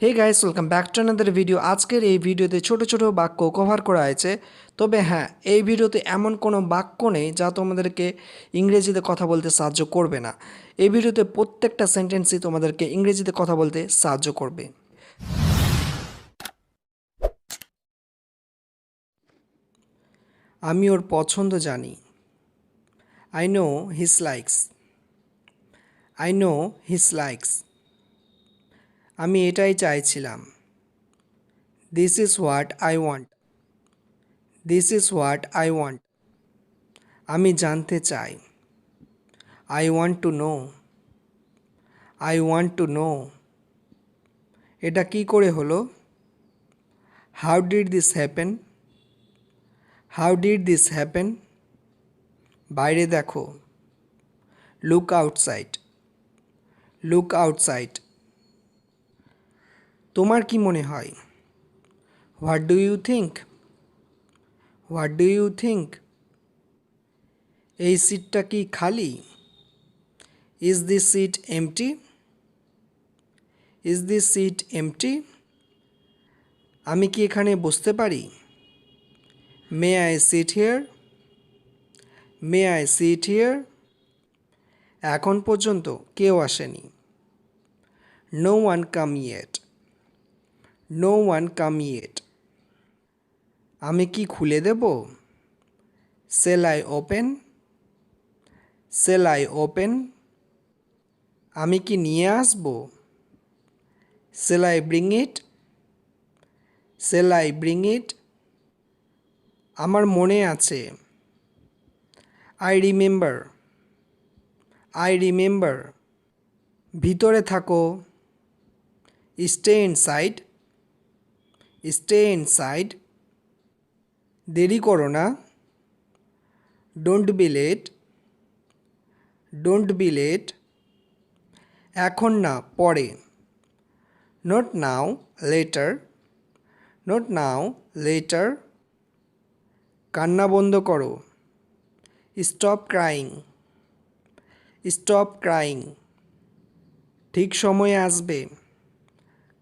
Hey guys, welcome back to another video. আজকের এই ভিডিওতে ছোট ছোট বাক্য কভার করা হয়েছে। তবে হ্যাঁ, এই ভিডিওতে এমন কোনো বাক্য নেই যা তোমাদেরকে ইংরেজিতে কথা বলতে সাহায্য করবে না। এই ভিডিওতে প্রত্যেকটা সেন্টেন্সই তোমাদেরকে ইংরেজিতে কথা বলতে সাহায্য করবে। আমি ওর পছন্দ জানি। I know his likes. I know his likes. আমি এটাই চাইছিলাম। This is what I want. This is what I want. আমি জানতে চাই। I want to know. I want to know. এটা কি করে হলো? How did this happen? How did this happen? বাইরে দেখো। Look outside. Look outside. তোমার কি মনে হয়? What do you think? What do you think? এই সিটটা কি খালি? Is this seat empty? Is this seat empty? আমি কি এখানে বসতে পারি? May I sit here? May I sit here? এখন পর্যন্ত কেউ আসেনি। No one come yet. No one come yet. আমি কি খুলে দেব? Shall I open? Shall I open? আমি কি নিয়ে আসব? Shall I bring it? Shall I bring it? আমার মনে আছে। I remember. I remember. ভিতরে থাকো। Stay inside. Stay inside. দেরি করো না। Don't be late. Don't be late. এখন না, পরে। Not now, later. Not now, later. কান্না বন্ধ করো। Stop crying. Stop crying. ঠিক সময়ে আসবে।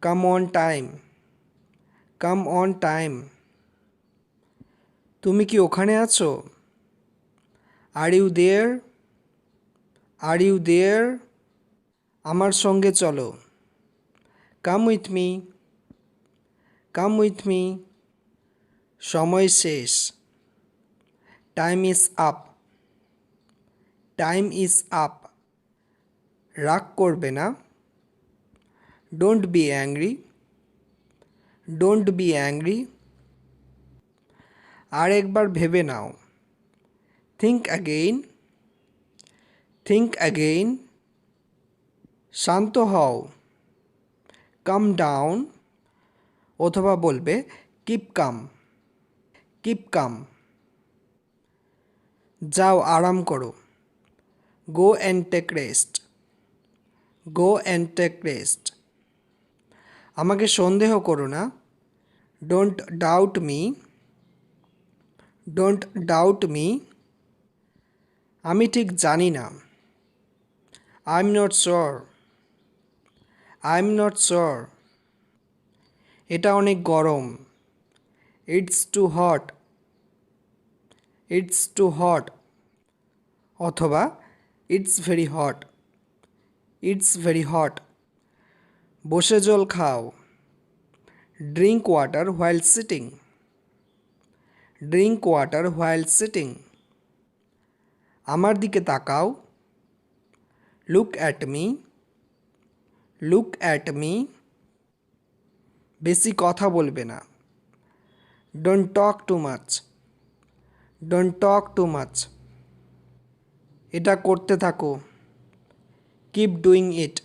Come on time. Come on time. তুমি কি ওখানে আছো? Are you there? Are you there? আমার সঙ্গে চলো। Come with me. Come with me. সময় শেষ। Time is up. Time is up. রাগ করবে না। Don't be angry. Don't be angry. আর একবার ভেবে নাও। Think again. Think again. শান্ত হও। Calm down. অথবা বলবে কিপ কাম। Keep calm. যাও আরাম করো। Go and take rest. Go and take rest. আমাকে সন্দেহ করো না। Don't doubt me. Don't doubt me. আমি ঠিক জানি না। I am not sure. I am not sure. এটা অনেক গরম। It's too hot. It's too hot. অথবা it's very hot. It's very hot. বসে জল খাও। Drink water while sitting. Drink water while sitting. আমার দিকে তাকাও। Look at me. Look at me. বেশি কথা বলবে না। Don't talk too much. Don't talk too much. এটা করতে থাকো। Keep doing it.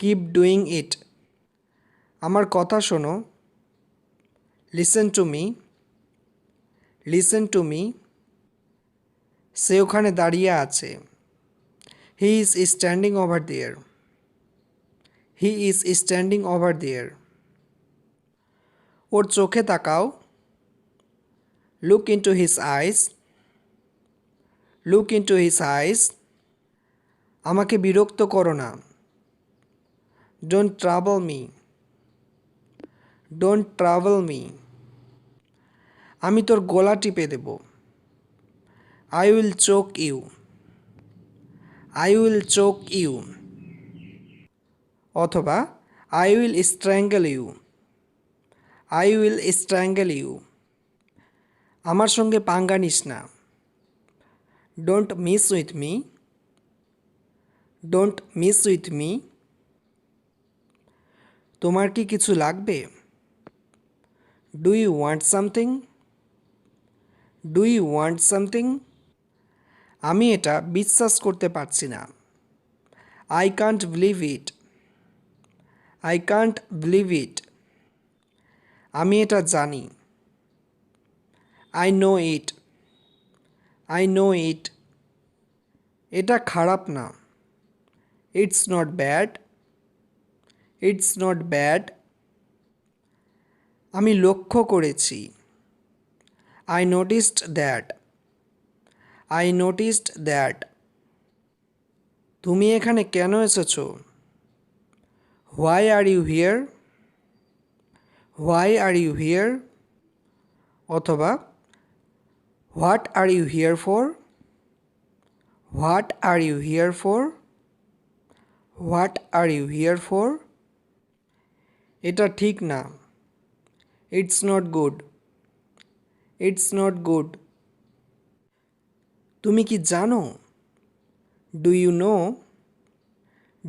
Keep doing it. আমার কথা শোনো। Listen to me. Listen to me. সে ওখানে দাঁড়িয়ে আছে। He is standing over there. He is standing over there. ওর চোখে তাকাও। Look into his eyes. Look into his আইস। আমাকে বিরক্ত করো না। Don't trouble me. Don't travel me. আমি তোর গলা টিপে দেব। I will choke you. I will choke you. অথবা I will strangle you. I will strangle you. আমার সঙ্গে পাঙ্গা নিস না। Don't miss with me. Don't miss with me. তোমার কি কিছু লাগবে? Do you want something? Do you want something? আমি এটা বিশ্বাস করতে পারছি না। I can't believe it. I can't believe ইট। আমি এটা জানি। I know it. I know it. এটা খারাপ না। It's not bad. It's not bad. আমি লক্ষ্য করেছি। I noticed that. I noticed that. তুমি এখানে কেন এসেছো? Why are you here? Why are you here? অথবা what are you here for? What are you here for? What are you here for? এটা ঠিক না। It's not good. It's not good. তুমি কি জানো? Do you no?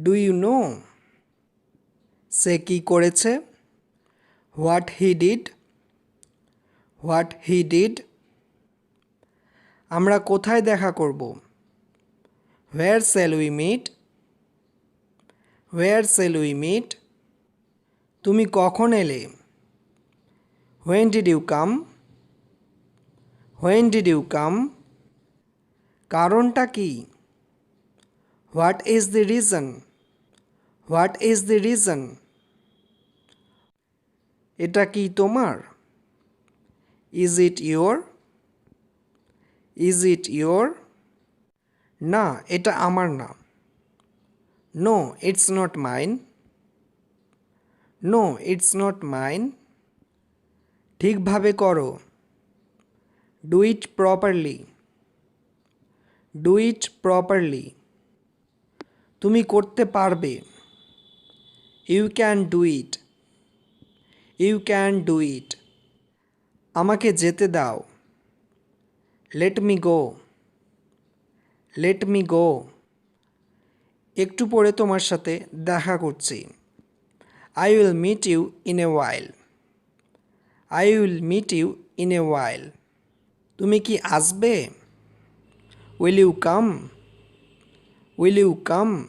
Do you know? সে কি করেছে? What he did? What he did? আমরা কোথায় দেখা করব? Where shall we meet? Where shall we meet? তুমি কখন এলে? When did you come? When did you come? কারণটা কি? What is the reason? What is the reason? এটা কি তোমার? Is it your? Is it your? না, এটা আমার না। No, it's not mine. No, it's not mine. ঠিকভাবে করো। Do it properly. Do it properly. তুমি করতে পারবে। You can do it. You can do it. আমাকে যেতে দাও। Let me go. Let me go. একটু পরে তোমার সাথে দেখা করছি। I will meet you in a while. I will meet you in a while. তুমি কি আসবে? Will you come? Will you come?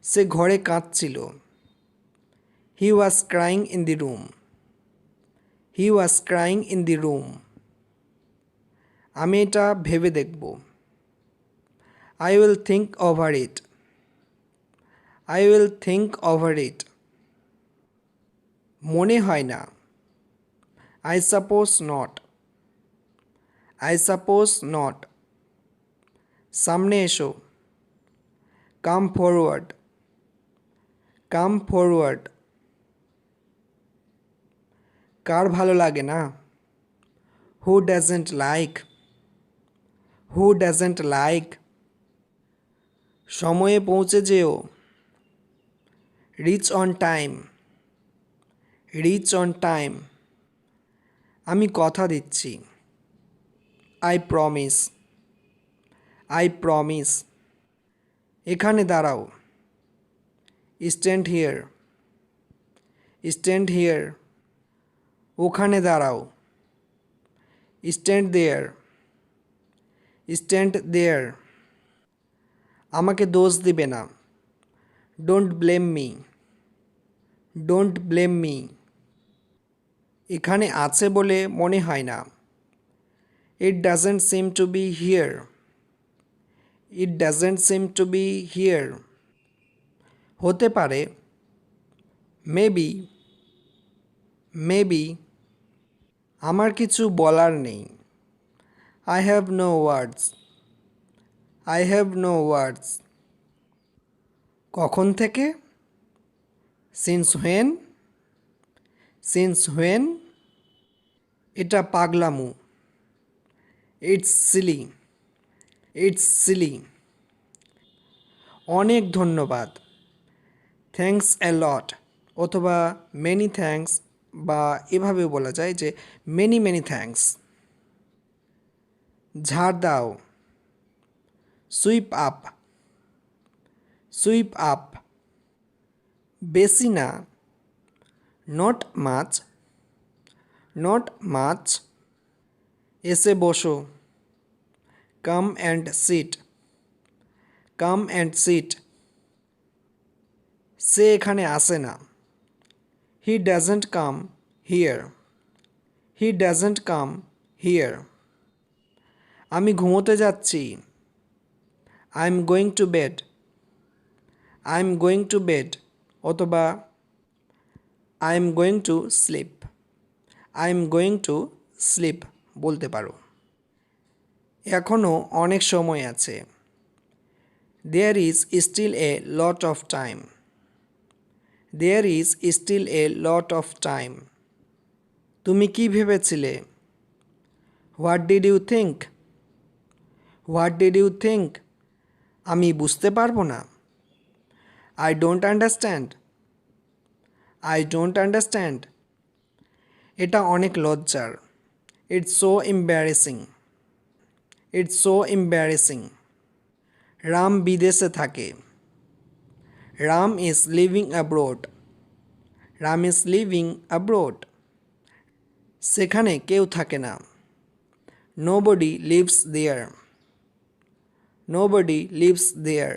সে ঘরে কাঁদছিল। He was crying in the room. He was crying in the room. আমি এটা ভেবে দেখব। I will think over it. I will think over it. মনে হয় না। I suppose not. I suppose not. সামনে এসো। Come forward. Come forward. কার ভালো লাগে না? Who doesn't like? Who doesn't like? সময়ে পৌঁছে যেও। Reach on time. Reach on time. আমি কথা দিচ্ছি। I promise. I promise. এখানে দাঁড়াও। Stand here. Stand here. ওখানে দাঁড়াও। Stand there. Stand there. আমাকে দোষ দিবে না। Don't blame me. Don't blame me. এখানে আছে বলে মনে হয় না। It doesn't seem to be here. It doesn't seem to be here. হতে পারে। মেবি। মেবি। আমার কিছু বলার নেই। I have no words. I have no words. কখন থেকে? Since when? সিন্স হোয়েন, এটা পাগলামু। It's silly, it's silly. অনেক ধন্যবাদ, থ্যাঙ্কস অ্যা লট, অথবা মেনি থ্যাঙ্কস, বা এভাবেও বলা যায় যে মেনি মেনি থ্যাঙ্কস। ঝাড় দাও, সুইপ আপ, সুইপ আপ। বেশি না, নট মাচ, নট মাচ। এসে বসো, come and sit, come and sit. সে এখানে আসে না, he doesn't come here, he doesn't come here. আমি ঘুমোতে যাচ্ছি, I am going to bed, I am going to bed, অথবা I am going to sleep, I am going to sleep বলতে পারো। এখনও অনেক সময় আছে, there is still a lot of time, there is still a lot of time. তুমি কি ভেবেছিলে, what did you think, what did you think. আমি বুঝতে পারবো না, I don't understand, I don't understand. এটা অনেক লজ্জার, it's so embarrassing, it's so embarrassing. Ram বিদেশে থাকে, Ram is living abroad, Ram is living abroad. সেখানে কেউ থাকে না, nobody lives there, nobody lives there.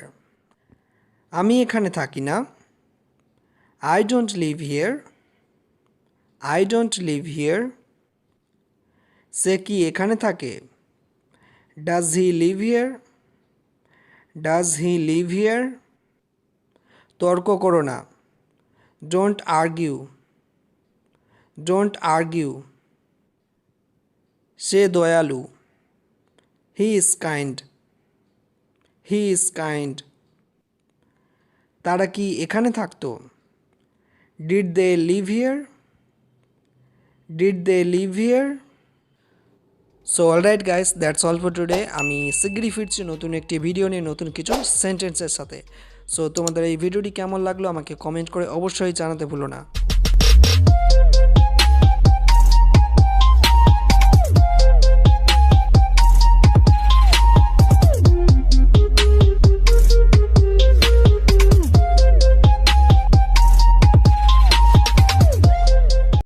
আমি এখানে থাকি না, I don't live here, I don't live here. সে কি এখানে থাকে, does he live here, does he live here. তর্ক করো না, ডোন্ট আর্গিউ, ডোন্ট আর্গিউ। সে দয়ালু, he is kind, he is kind. তারা কি এখানে থাকতো, did they live here, did they live here. So alright guys, that's all for today. আমি শিগগিরই ফিরছি নতুন একটি ভিডিও নিয়ে, নতুন কিছু সেন্টেন্সের সাথে। সো তোমাদের এই ভিডিওটি কেমন লাগলো আমাকে কমেন্ট করে অবশ্যই জানাতে ভুলো না।